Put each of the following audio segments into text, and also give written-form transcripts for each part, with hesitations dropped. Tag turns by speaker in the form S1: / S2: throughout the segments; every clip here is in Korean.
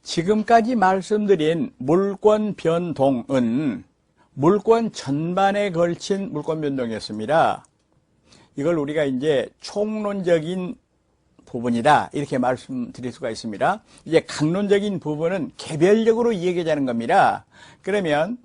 S1: 지금까지 말씀드린 물권 변동은 물권 전반에 걸친 물권 변동이었습니다. 이걸 우리가 이제 총론적인 부분이다 이렇게 말씀드릴 수가 있습니다. 이제 강론적인 부분은 개별적으로 이야기하자는 겁니다. 그러면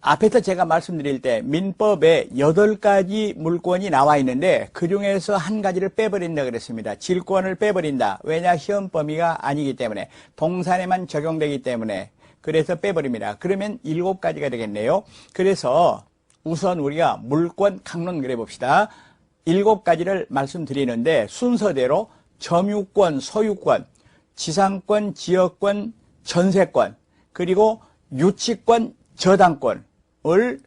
S1: 앞에서 제가 말씀드릴 때 민법에 8가지 물권이 나와 있는데 그중에서 한 가지를 빼버린다 그랬습니다. 질권을 빼버린다. 왜냐? 시험 범위가 아니기 때문에 동산에만 적용되기 때문에 그래서 빼버립니다. 그러면 7가지가 되겠네요. 그래서 우선 우리가 물권 강론 그래 봅시다. 7가지를 말씀드리는데 순서대로 점유권, 소유권, 지상권, 지역권, 전세권, 그리고 유치권, 저당권을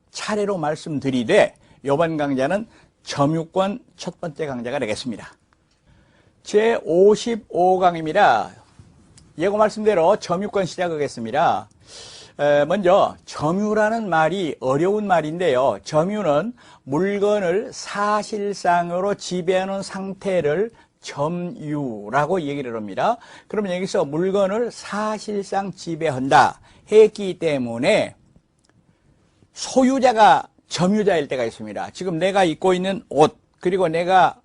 S1: 차례로 말씀드리되 이번 강좌는 점유권 첫 번째 강좌가 되겠습니다. 제55강입니다. 예고 말씀대로 점유권 시작하겠습니다. 먼저 점유라는 말이 어려운 말인데요. 점유는 물건을 사실상으로 지배하는 상태를 점유라고 얘기를 합니다. 그러면 여기서 물건을 사실상 지배한다 했기 때문에 소유자가 점유자일 때가 있습니다. 지금 내가 입고 있는 옷 그리고 내가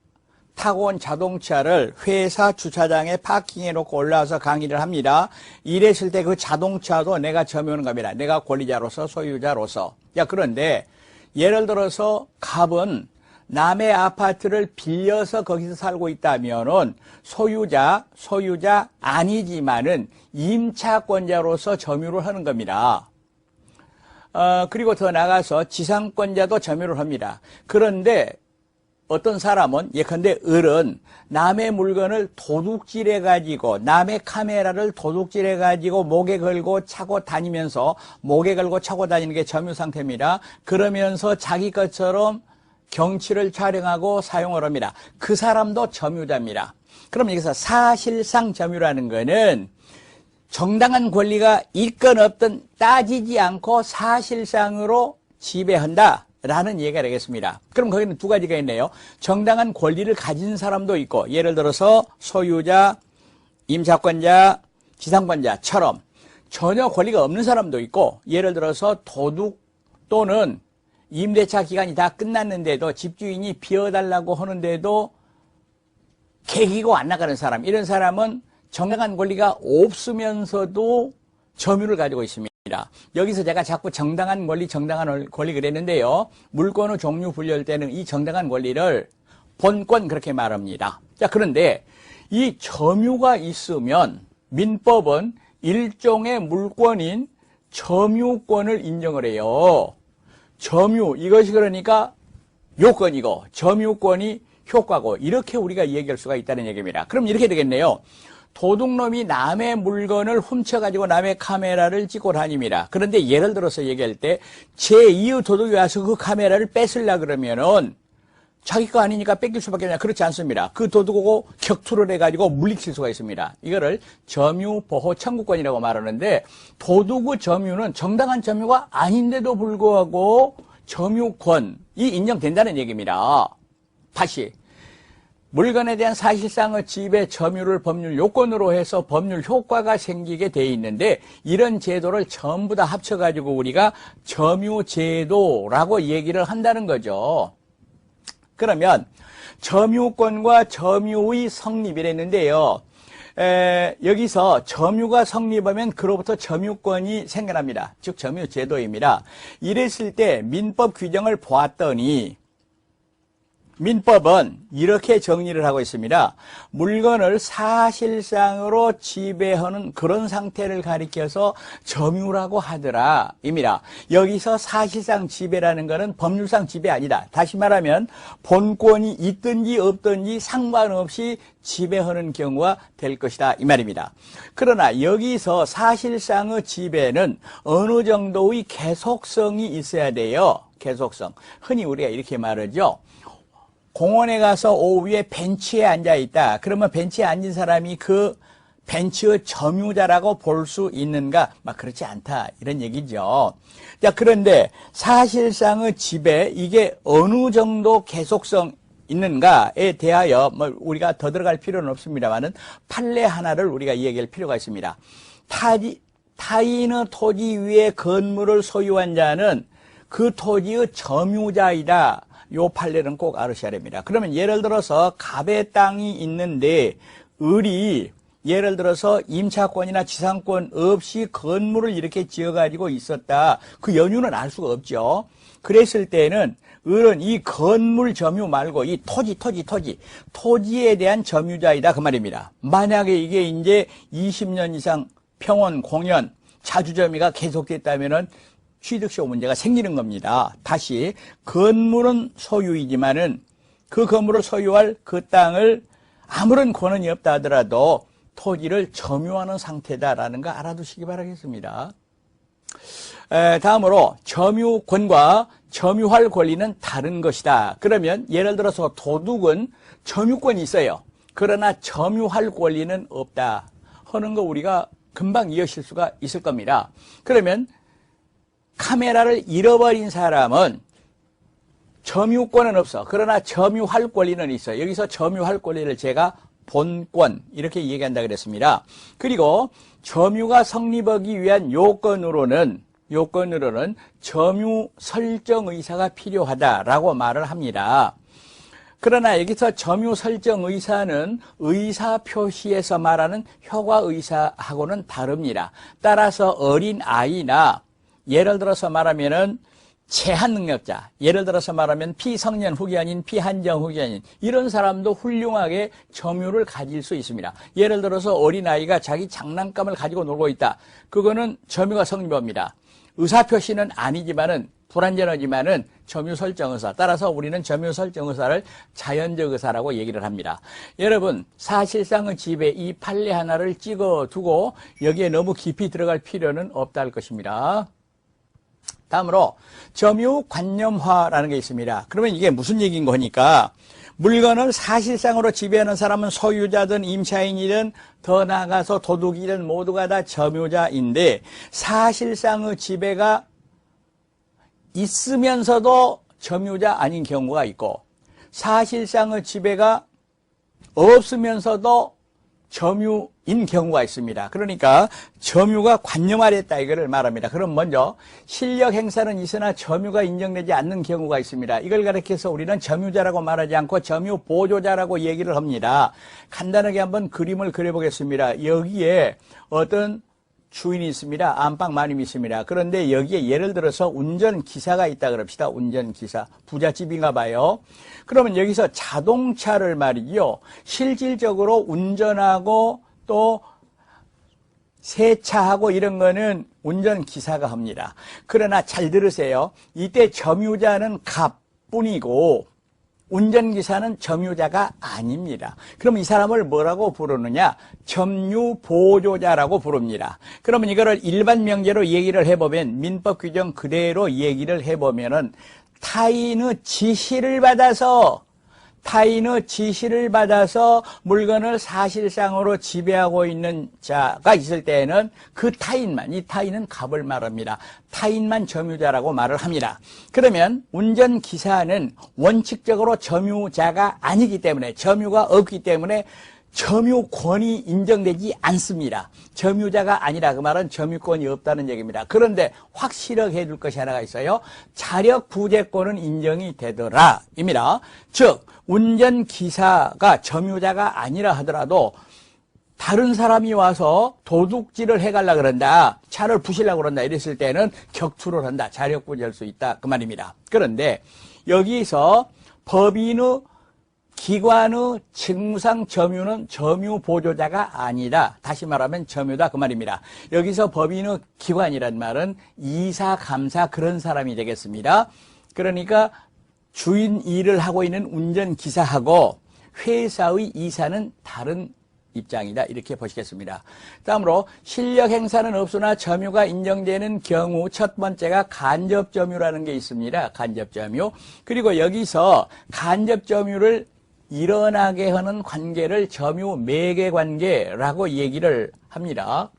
S1: 타고 온 자동차를 회사 주차장에 파킹해 놓고 올라와서 강의를 합니다. 이랬을 때 그 자동차도 내가 점유하는 겁니다. 내가 권리자로서 소유자로서. 그런데 예를 들어서 갑은 남의 아파트를 빌려서 거기서 살고 있다면은 소유자 아니지만은 임차권자로서 점유를 하는 겁니다. 그리고 더 나가서 지상권자도 점유를 합니다. 그런데 어떤 사람은 예컨대 을은 남의 물건을 도둑질해가지고 남의 카메라를 도둑질해가지고 목에 걸고 차고 다니면서 목에 걸고 차고 다니는 게 점유 상태입니다. 그러면서 자기 것처럼 경치를 촬영하고 사용을 합니다. 그 사람도 점유자입니다. 그럼 여기서 사실상 점유라는 거는 정당한 권리가 있건 없든 따지지 않고 사실상으로 지배한다 라는 얘기가 되겠습니다. 그럼 거기는 두 가지가 있네요. 정당한 권리를 가진 사람도 있고 예를 들어서 소유자, 임차권자, 지상권자처럼 전혀 권리가 없는 사람도 있고 예를 들어서 도둑 또는 임대차 기간이 다 끝났는데도 집주인이 비워달라고 하는데도 개기고 안 나가는 사람, 이런 사람은 정당한 권리가 없으면서도 점유를 가지고 있습니다. 여기서 제가 자꾸 정당한 권리 그랬는데요. 물권의 종류 분류할 때는 이 정당한 권리를 본권 그렇게 말합니다. 그런데 이 점유가 있으면 민법은 일종의 물권인 점유권을 인정을 해요. 점유, 이것이 그러니까 요건이고 점유권이 효과고 이렇게 우리가 얘기할 수가 있다는 얘기입니다. 그럼 이렇게 되겠네요. 도둑놈이 남의 물건을 훔쳐가지고 남의 카메라를 찍고 다닙니다. 그런데 예를 들어서 얘기할 때 제2의 도둑이 와서 그 카메라를 뺏으려고 그러면은 자기 거 아니니까 뺏길 수밖에 없냐. 그렇지 않습니다. 그 도둑하고 격투를 해가지고 물리칠 수가 있습니다. 이거를 점유보호 청구권이라고 말하는데 도둑의 점유는 정당한 점유가 아닌데도 불구하고 점유권이 인정된다는 얘기입니다. 다시 물건에 대한 사실상의 지배 점유를 법률 요건으로 해서 법률 효과가 생기게 돼 있는데 이런 제도를 전부 다 합쳐가지고 우리가 점유제도라고 얘기를 한다는 거죠. 그러면 점유권과 점유의 성립이랬는데요. 여기서 점유가 성립하면 그로부터 점유권이 생겨납니다. 즉 점유제도입니다. 이랬을 때 민법 규정을 보았더니 민법은 이렇게 정리를 하고 있습니다. 물건을 사실상으로 지배하는 그런 상태를 가리켜서 점유라고 하더라 입니다. 여기서 사실상 지배라는 것은 법률상 지배 아니다. 다시 말하면 본권이 있든지 없든지 상관없이 지배하는 경우가 될 것이다 이 말입니다. 그러나 여기서 사실상의 지배는 어느 정도의 계속성이 있어야 돼요. 계속성. 흔히 우리가 이렇게 말하죠. 공원에 가서 오후에 벤치에 앉아 있다. 그러면 벤치에 앉은 사람이 그 벤치의 점유자라고 볼 수 있는가? 그렇지 않다. 이런 얘기죠. 그런데 사실상의 지배, 이게 어느 정도 계속성이 있는가에 대하여 뭐 우리가 더 들어갈 필요는 없습니다만은 판례 하나를 우리가 얘기할 필요가 있습니다. 타인의 토지 위에 건물을 소유한 자는 그 토지의 점유자이다. 요 판례는 꼭 알으셔야 됩니다. 그러면 예를 들어서 갑의 땅이 있는데 을이 예를 들어서 임차권이나 지상권 없이 건물을 이렇게 지어가지고 있었다. 그 연유는 알 수가 없죠. 그랬을 때는 을은 이 건물 점유 말고 이 토지에 대한 점유자이다. 그 말입니다. 만약에 이게 이제 20년 이상 평원, 공연, 자주점유가 계속됐다면은 취득세 문제가 생기는 겁니다. 다시 건물은 소유이지만은 그 건물을 소유할 그 땅을 아무런 권한이 없다 하더라도 토지를 점유하는 상태다라는 거 알아두시기 바라겠습니다. 다음으로 점유권과 점유할 권리는 다른 것이다. 그러면 예를 들어서 도둑은 점유권이 있어요. 그러나 점유할 권리는 없다 하는 거 우리가 금방 이해하실 수가 있을 겁니다. 그러면 카메라를 잃어버린 사람은 점유권은 없어. 그러나 점유할 권리는 있어. 여기서 점유할 권리를 제가 본권 이렇게 얘기한다 그랬습니다. 그리고 점유가 성립하기 위한 요건으로는 점유 설정 의사가 필요하다라고 말을 합니다. 그러나 여기서 점유 설정 의사는 의사 표시에서 말하는 효과 의사하고는 다릅니다. 따라서 어린 아이나 예를 들어서 말하면은 제한 능력자, 예를 들어서 말하면 피성년 후견인, 피한정 후견인 이런 사람도 훌륭하게 점유를 가질 수 있습니다. 예를 들어서 어린아이가 자기 장난감을 가지고 놀고 있다. 그거는 점유가 성립합니다. 의사표시는 아니지만은 불완전하지만은 점유 설정 의사. 따라서 우리는 점유 설정 의사를 자연적 의사라고 얘기를 합니다. 여러분, 사실상의 집에 이 판례 하나를 찍어두고 여기에 너무 깊이 들어갈 필요는 없다 할 것입니다. 다음으로 점유관념화라는 게 있습니다. 그러면 이게 무슨 얘기인 거니까 물건을 사실상으로 지배하는 사람은 소유자든 임차인이든 더 나아가서 도둑이든 모두가 다 점유자인데 사실상의 지배가 있으면서도 점유자 아닌 경우가 있고 사실상의 지배가 없으면서도 점유인 경우가 있습니다. 그러니까 점유가 관념화됐다 이거를 말합니다. 그럼 먼저 실력 행사는 있으나 점유가 인정되지 않는 경우가 있습니다. 이걸 가리켜서 우리는 점유자라고 말하지 않고 점유 보조자라고 얘기를 합니다. 간단하게 한번 그림을 그려보겠습니다. 여기에 어떤 주인이 있습니다. 안방 마님이 있습니다. 그런데 여기에 예를 들어서 운전기사가 있다 그럽시다. 운전기사. 부잣집인가 봐요. 그러면 여기서 자동차를 말이죠. 실질적으로 운전하고 또 세차하고 이런 거는 운전기사가 합니다. 그러나 잘 들으세요. 이때 점유자는 갑뿐이고 운전기사는 점유자가 아닙니다. 그럼 이 사람을 뭐라고 부르느냐? 점유보조자라고 부릅니다. 그러면 이거를 일반 명제로 얘기를 해보면 민법 규정 그대로 얘기를 해보면은 타인의 지시를 받아서 물건을 사실상으로 지배하고 있는 자가 있을 때에는 그 타인만, 이 타인은 갑을 말합니다. 타인만 점유자라고 말을 합니다. 그러면 운전기사는 원칙적으로 점유자가 아니기 때문에, 점유가 없기 때문에 점유권이 인정되지 않습니다. 점유자가 아니라 그 말은 점유권이 없다는 얘기입니다. 그런데 확실하게 해둘 것이 하나가 있어요. 자력 부재권은 인정이 되더라 입니다. 즉 운전기사가 점유자가 아니라 하더라도 다른 사람이 와서 도둑질을 해가려고 그런다, 차를 부시려고 그런다 이랬을 때는 격투를 한다, 자력 부재할 수 있다 그 말입니다. 그런데 여기서 법인의 기관의 직무상 점유는 점유 보조자가 아니다. 다시 말하면 점유다 그 말입니다. 여기서 법인의 기관이란 말은 이사, 감사 그런 사람이 되겠습니다. 그러니까 주인 일을 하고 있는 운전기사하고 회사의 이사는 다른 입장이다 이렇게 보시겠습니다. 다음으로 실력 행사는 없으나 점유가 인정되는 경우 첫 번째가 간접점유라는 게 있습니다. 간접점유. 그리고 여기서 간접점유를 일어나게 하는 관계를 점유 매개 관계라고 얘기를 합니다.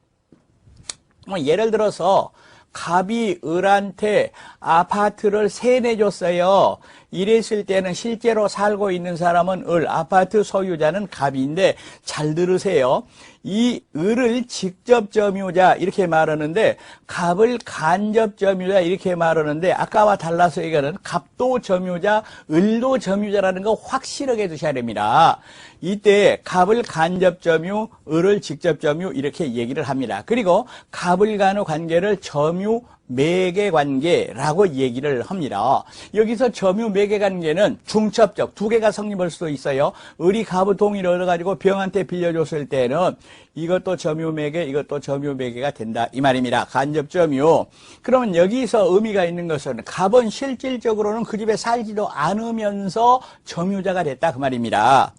S1: 예를 들어서 갑이 을한테 아파트를 세내줬어요. 이랬을 때는 실제로 살고 있는 사람은 을, 아파트 소유자는 갑인데 잘 들으세요. 이 을을 직접 점유자 이렇게 말하는데 갑을 간접 점유자 이렇게 말하는데 아까와 달라서 이거는 갑도 점유자, 을도 점유자라는 거 확실하게 두셔야 됩니다. 이때 갑을 간접 점유, 을을 직접 점유 이렇게 얘기를 합니다. 그리고 갑을 간의 관계를 점유 매개 관계라고 얘기를 합니다. 여기서 점유 매개 관계는 중첩적 두 개가 성립할 수도 있어요. 을이 갑의 동의를 얻어가지고 병한테 빌려줬을 때는 이것도 점유 매개, 이것도 점유 매개가 된다 이 말입니다. 간접 점유. 그러면 여기서 의미가 있는 것은 갑은 실질적으로는 그 집에 살지도 않으면서 점유자가 됐다 그 말입니다.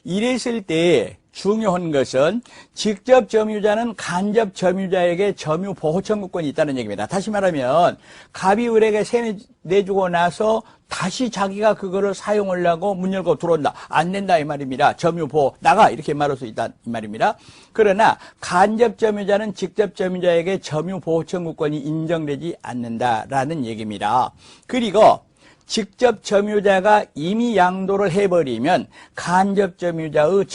S1: 이랬을 때 중요한 것은 직접 점유자는 간접 점유자에게 점유 보호 청구권이 있다는 얘기입니다. 다시 말하면 갑이 을에게 세 내주고 나서 다시 자기가 그거를 사용하려고 문 열고 들어온다. 안 된다 이 말입니다. 점유 보호 나가 이렇게 말할 수 있다 이 말입니다. 그러나 간접 점유자는 직접 점유자에게 점유 보호 청구권이 인정되지 않는다라는 얘기입니다. 그리고 직접 점유자가 이미 양도를 해버리면 간접 점유자의